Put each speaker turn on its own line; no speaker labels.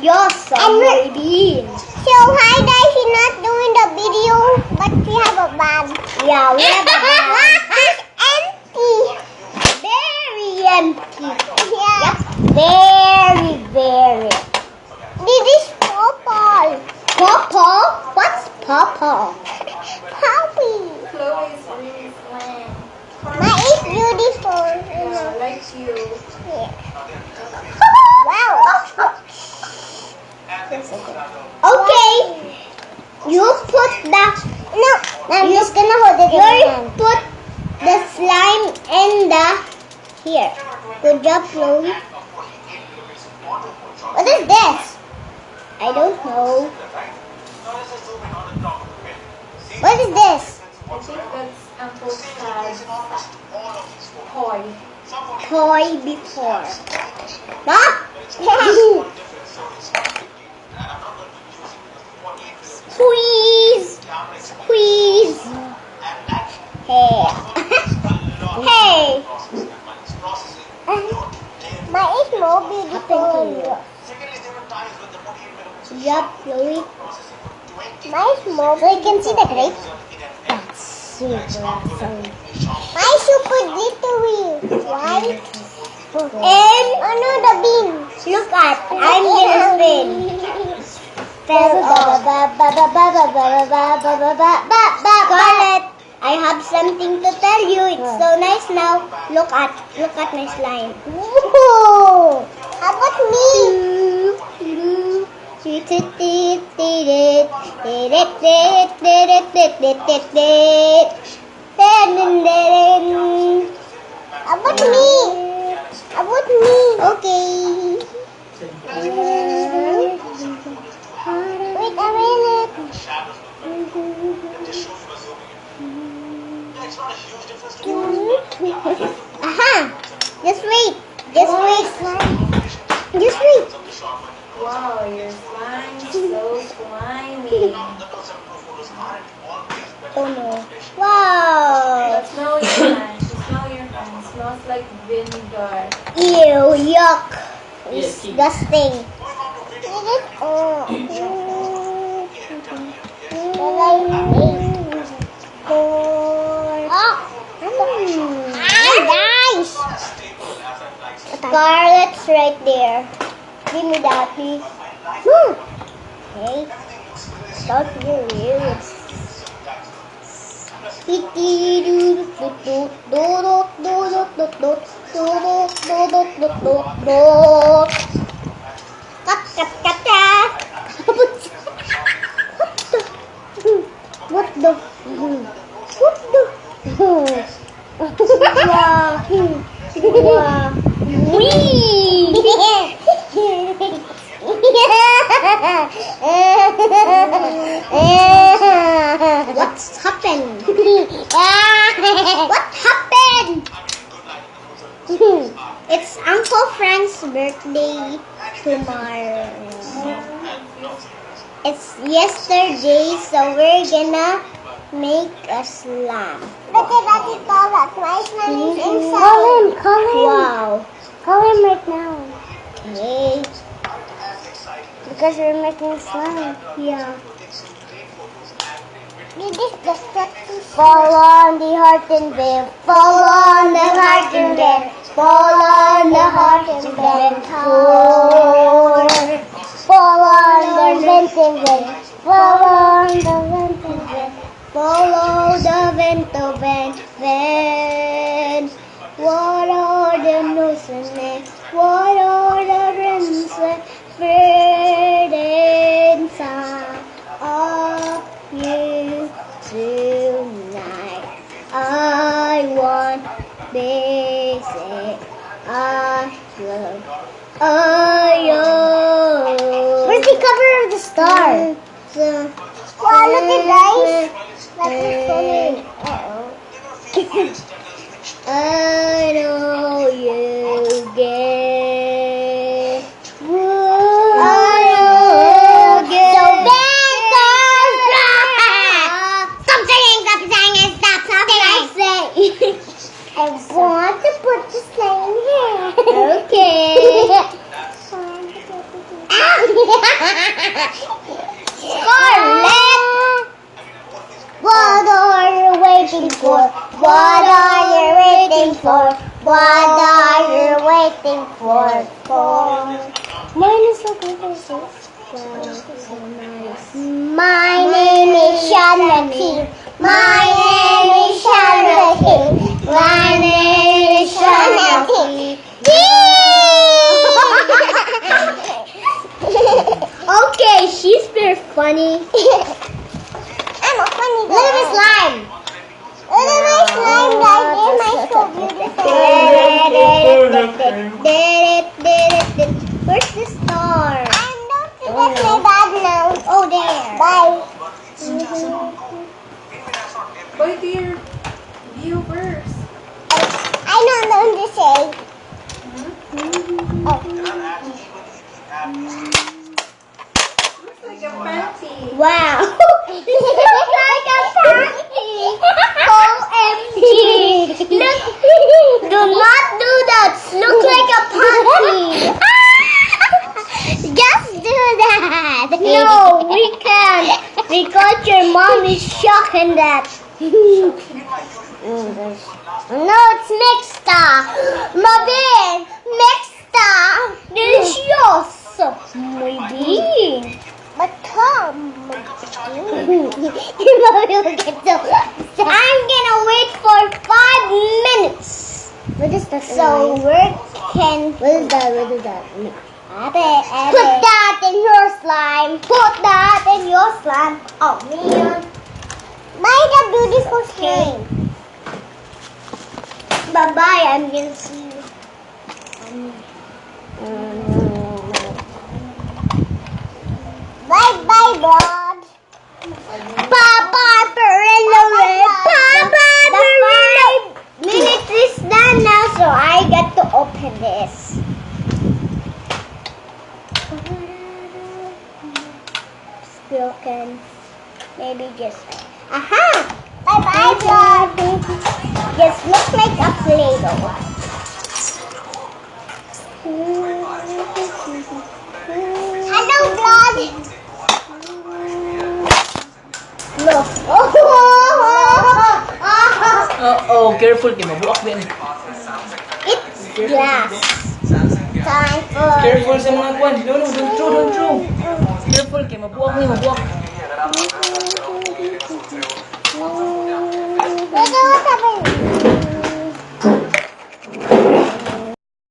You're subway bean.
So hi guys, we're not doing the video, but we have a bag.
Yeah, we have a bag.
It's empty.
Very empty.
Yeah.
Yep. Very, very.
This is purple.
Pawpaw? What's pawpaw?
Puppy.
Chloe's really fun.
Mine is beautiful.
Yeah, like you.
Yeah. Wow.
Okay. You put the...
No, I'm just gonna hold it in my
You
hand.
put the slime in the... Here. Good job, Chloe.
What is this?
I don't know.
What is this?
I think that's Uncle Chad's toy.
Toy before.
Ah?
Squeeze. Squeeze. Hey. Hey.
Mine is more beautiful.
Good job, Chloe.
Mine is more.
So you can see the grape. That's super awesome.
Mine is super glittery. Why?
And
Oh no, the bean.
look at, I'm gonna spin. Fell off. Scarlett, I have something to tell you. It's so nice now. Look at my slime.
Whoa. How about me? How about me? How about me?
Okay.
Wait a minute.
Aha! Just wait. Just wait. Just wait.
Wow, your slime's so slimy.
Oh no. Wow.
But smell your hand. Smell your hand. Smells like vinegar.
Ew, yuck. Disgusting. Scarlett's right there. Give me that, please. Okay. Start your ears. What the? Wow. Wee! What's happened? What happened? It's Uncle Frank's birthday tomorrow. It's yesterday, so we're gonna make a slime.
Look at that, it's all that. My slime is inside.
Call him. Wow. Call him right now. Okay. Because we're making slime. Yeah.
This is the structure.
Fall on the heart and bend. Fall on the heart and bend. Fall on the heart and bend. Fall on the vent and bend. Fall on the vent and bend. Follow the vento bend. What are the notes and names? What are the rims and burdens of you tonight? I want this. I love. Where's the cover of the star?
Wow, look at guys. That is funny.
I know you get.
I want to put the slime here.
Okay.
Ah! Scarlett! What are you waiting for? What are you waiting for? What are you waiting for?
Mine is so beautiful. Wow, so nice.
My name is Shanati. My name is Shanati. My name is Shanati.
Okay, she's very funny.
I'm a funny girl. Look at the slime. Look at my slime, guys. Am I so beautiful?
Where's the star?
And don't forget my bag now.
Oh, there.
Bye.
Bye, dear viewers.
I don't know what to say. Oh.
Looks like a panty.
Wow.
It looks like a panty.
OMG. Look. Do not do that. Look like a panty.
Just do that.
No, we can't. Because your mom is shocking that.
No, it's mixed up. Mabel, mixed up.
Delicious. Muy bien.
But Tom.
I'm gonna wait for 5 minutes.
What is that?
So we can.
What is that? What is that?
Put that in your slime. Put that in your slime. Oh man.
Buy the beautiful slime.
Bye bye. I'm gonna see you.
Bye bye, Dad.
Papa Perillo. Papa Perillo. Minute is done now, so I got to open this. It's broken. Maybe just. Aha!
Bye bye, Dad.
Just looks like a Play-Doh.
Hello, Dad.
Look.
Oh, careful kay mabuak din.
It's glass. Time for.
Careful sa mga kwan. No, don't throw. Careful kay mabuak ni mabuak.